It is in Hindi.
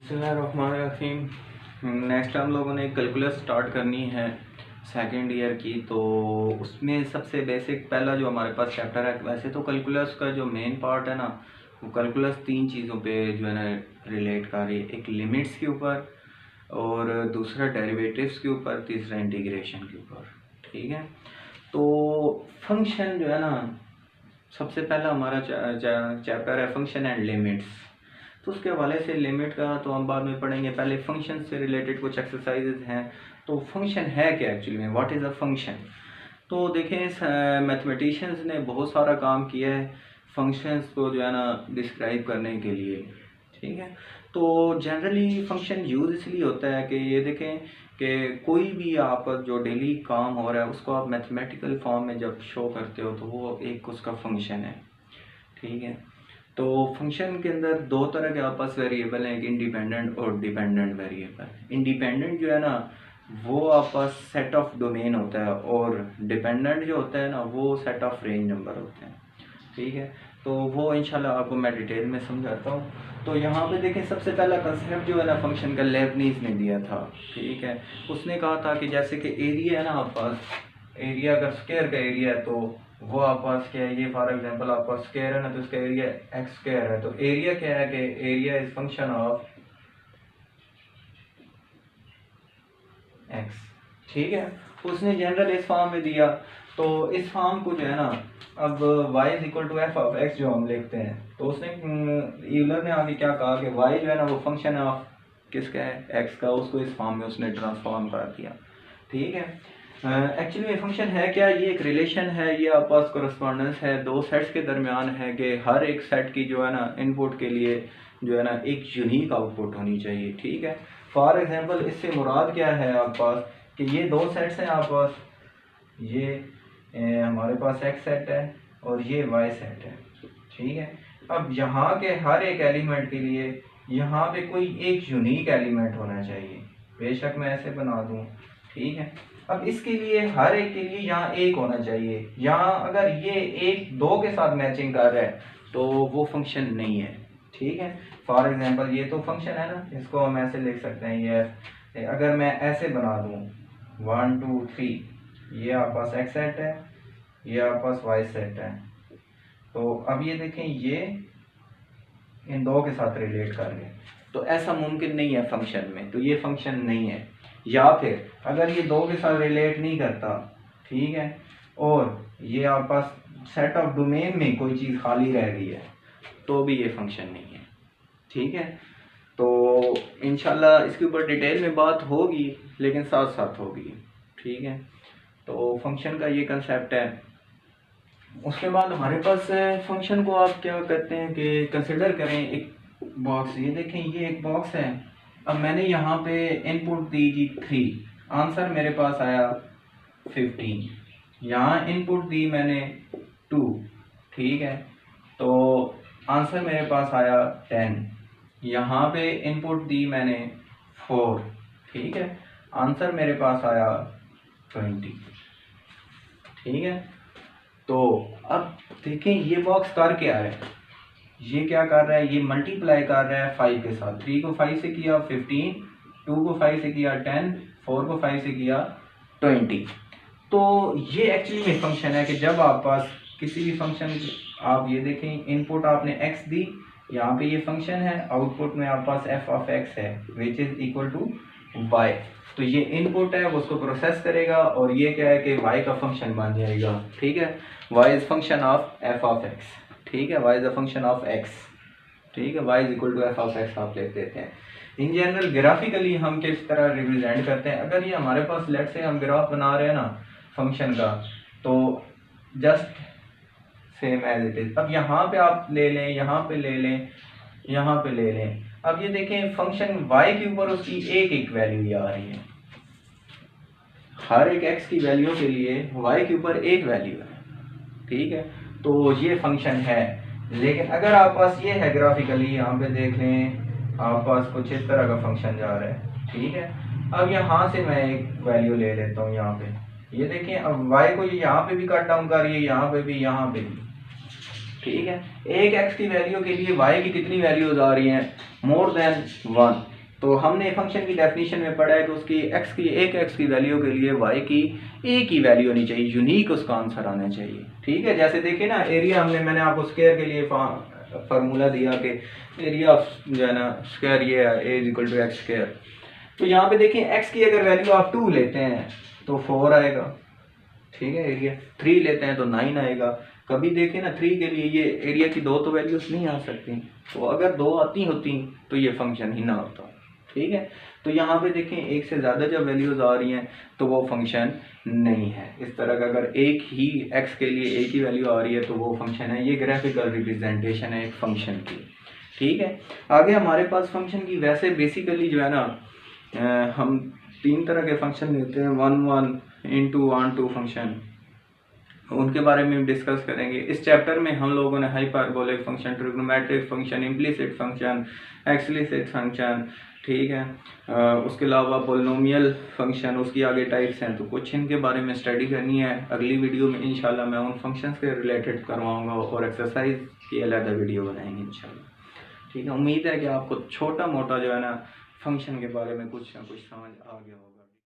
बिस्मिल्लाहिर्रहमानिर्रहीम। नेक्स्ट हम लोगों ने कैलकुलस स्टार्ट करनी है सेकेंड ईयर की। तो उसमें सबसे बेसिक पहला जो हमारे पास चैप्टर है, वैसे तो कैलकुलस का जो मेन पार्ट है ना, वो कैलकुलस तीन चीज़ों पे जो है ना रिलेट कर रही है। एक लिमिट्स के ऊपर, और दूसरा डेरिवेटिव्स के ऊपर, तीसरा इंटीग्रेशन के ऊपर। ठीक है, तो फंक्शन जो है ना, सबसे पहला हमारा चैप्टर है फंक्शन एंड लिमिट्स। तो उसके हवाले से लिमिट का तो हम बाद में पढ़ेंगे, पहले फंक्शन से रिलेटेड कुछ एक्सरसाइजेज हैं। तो फंक्शन है क्या एक्चुअली में, व्हाट इज़ अ फंक्शन। तो देखें, मैथमेटिशियंस ने बहुत सारा काम किया है फंक्शंस को जो है ना डिस्क्राइब करने के लिए। ठीक है, तो जनरली फंक्शन यूज़ इसलिए होता है कि ये देखें कि कोई भी आप जो डेली काम हो रहा है उसको आप मैथमेटिकल फॉर्म में जब शो करते हो तो वो एक उसका फंक्शन है। ठीक है, तो फंक्शन के अंदर दो तरह के आपस वेरिएबल हैं, एक इंडिपेंडेंट और डिपेंडेंट वेरिएबल। इंडिपेंडेंट जो है ना वो आपस सेट ऑफ डोमेन होता है, और डिपेंडेंट जो होता है ना वो सेट ऑफ रेंज नंबर होते हैं। ठीक है, तो वो इंशाल्लाह आपको मैं डिटेल में समझाता हूँ। तो यहाँ पे देखें, सबसे पहला कंसेप्ट जो है ना फंक्शन का लेबनीज़ ने दिया था। ठीक है, उसने कहा था कि जैसे कि एरिया है ना, आप पास एरिया अगर स्क्वायर का एरिया है तो वो आप पास क्या है, ये फॉर एग्जांपल आप पास स्क्वायर है ना, तो इसका एरिया एक्स स्क्वायर है। तो एरिया क्या है कि area is function of x. ठीक है, उसने जनरल इस फॉर्म में दिया। तो इस फॉर्म को जो है ना, अब y is equal to f of x जो हम लिखते हैं, तो उसने यूलर ने आगे क्या कहा कि y जो है ना वो फंक्शन ऑफ किसका है, x का, उसको इस फॉर्म में उसने ट्रांसफॉर्म कर दिया। ठीक है, एक्चुअली ये फंक्शन है क्या, ये एक रिलेशन है, ये आपस कोरस्पॉन्डेंस है दो सेट्स के दरमियान है कि हर एक सेट की जो है ना इनपुट के लिए जो है ना एक यूनिक आउटपुट होनी चाहिए। ठीक है, फॉर एग्जांपल इससे मुराद क्या है आप पास कि ये दो सेट्स हैं आप पास, ये हमारे पास एक्स सेट है और ये वाई सेट है। ठीक है, अब यहाँ के हर एक एलिमेंट के लिए यहाँ पे कोई एक यूनिक एलिमेंट होना चाहिए, बेशक मैं ऐसे बना दूँ। ठीक है, अब इसके लिए हर एक के लिए यहाँ एक होना चाहिए। यहाँ अगर ये एक दो के साथ मैचिंग कर रहा है तो वो फंक्शन नहीं है। ठीक है, फॉर एग्जांपल ये तो फंक्शन है ना, इसको हम ऐसे लिख सकते हैं। ये अगर मैं ऐसे बना दूँ 1 2 3, ये आप पास एक्स सेट है, ये आप पास वाई सेट है। तो अब ये देखें, ये इन दो के साथ रिलेट कर रहे हैं, तो ऐसा मुमकिन नहीं है फंक्शन में, तो ये फंक्शन नहीं है। या फिर अगर ये दो के साथ रिलेट नहीं करता, ठीक है, और ये आप पास सेट ऑफ डोमेन में कोई चीज़ खाली रह गई है, तो भी ये फंक्शन नहीं है। ठीक है, तो इंशाल्लाह इसके ऊपर डिटेल में बात होगी, लेकिन साथ साथ होगी। ठीक है, तो फंक्शन का ये कंसेप्ट है। उसके बाद हमारे पास फंक्शन को आप क्या कहते हैं कि कंसिडर करें एक बॉक्स। ये देखें, ये एक बॉक्स है। अब मैंने यहाँ पे इनपुट दी जी 3, आंसर मेरे पास आया 15। यहाँ इनपुट दी मैंने 2, ठीक है, तो आंसर मेरे पास आया 10। यहाँ पे इनपुट दी मैंने 4, ठीक है, आंसर मेरे पास आया 20। ठीक है, तो अब देखें ये बॉक्स कर क्या है, ये क्या कर रहा है, ये मल्टीप्लाई कर रहा है 5 के साथ। 3 को 5 से किया 15, 2 को 5 से किया 10, 4 को 5 से किया 20। तो ये एक्चुअली में फंक्शन है कि जब आप पास किसी भी फंक्शन, आप ये देखें इनपुट आपने x दी, यहाँ पे ये फंक्शन है, आउटपुट में आप पास f ऑफ x है which is equal to y। तो ये इनपुट है, वो उसको प्रोसेस करेगा, और ये क्या है कि y का फंक्शन बन जाएगा। ठीक है, y is function of f of x। ठीक है, y is a function of x। ठीक है, y is equal to f of x आप लिख देते हैं। इन जनरल ग्राफिकली हम किस तरह रिप्रेजेंट करते हैं, अगर ये हमारे पास लेट से हम ग्राफ बना रहे हैं ना फंक्शन का, तो just same as it is. अब यहाँ पे आप ले लें, यहाँ पे ले लें, यहाँ पे ले लें। अब ये देखें फंक्शन y के ऊपर उसकी एक एक वैल्यू आ रही है, हर एक x की वैल्यू के लिए y के ऊपर एक वैल्यू है। ठीक है, तो ये फंक्शन है। लेकिन अगर आप पास ये है ग्राफिकली, यहाँ पे देख लें आप पास कुछ इस तरह का फंक्शन जा रहा है। ठीक है, अब यहाँ से मैं एक वैल्यू ले लेता हूँ, यहाँ पे ये देखें, अब y को यहाँ पे भी कट डाउन करिए, यहाँ पे भी, यहाँ पे भी। ठीक है, एक x की वैल्यू के लिए y की कितनी वैल्यूज आ रही हैं, मोर देन 1। तो हमने फंक्शन की डेफिनेशन में पढ़ा है कि उसकी एक एक्स की वैल्यू के लिए वाई की एक ही वैल्यू होनी चाहिए, यूनिक उसका आंसर आना चाहिए। ठीक है, जैसे देखिए ना एरिया मैंने आपको स्क्वायर के लिए फार्मूला दिया कि एरिया जो है ना स्क्वायर ये है ए इक्वल टू एक्स स्क्वायर। तो यहाँ पे देखिए एक्स की अगर वैल्यू आप 2 लेते हैं तो 4 आएगा। ठीक है, एरिया 3 लेते हैं तो 9 आएगा। कभी देखें ना 3 के लिए ये एरिया की 2 तो वैल्यूज नहीं आ सकती, तो अगर 2 आती होती तो ये फंक्शन ही ना होता। ठीक है, तो यहाँ पे देखें एक से ज़्यादा जब वैल्यूज आ रही हैं तो वो फंक्शन नहीं है। इस तरह का अगर एक ही एक्स के लिए एक ही वैल्यू आ रही है तो वो फंक्शन है। ये ग्राफिकल रिप्रेजेंटेशन है एक फंक्शन की। ठीक है, आगे हमारे पास फंक्शन की वैसे बेसिकली जो है ना हम 3 तरह के फंक्शन लेते हैं, 1 1 इंटू 1 2 फंक्शन, उनके बारे में डिस्कस करेंगे। इस चैप्टर में हम लोगों ने hyperbolic function, trigonometric function, implicit function, explicit function, ठीक है, उसके अलावा पोलिनोमियल फंक्शन, उसकी आगे टाइप्स हैं, तो कुछ इनके बारे में स्टडी करनी है। अगली वीडियो में इंशाल्लाह मैं उन फंक्शंस के रिलेटेड करवाऊंगा और एक्सरसाइज की अलग वीडियो बनाएंगे इंशाल्लाह। ठीक है, उम्मीद है कि आपको छोटा मोटा जो है ना फंक्शन के बारे में कुछ ना कुछ समझ आ गया होगा।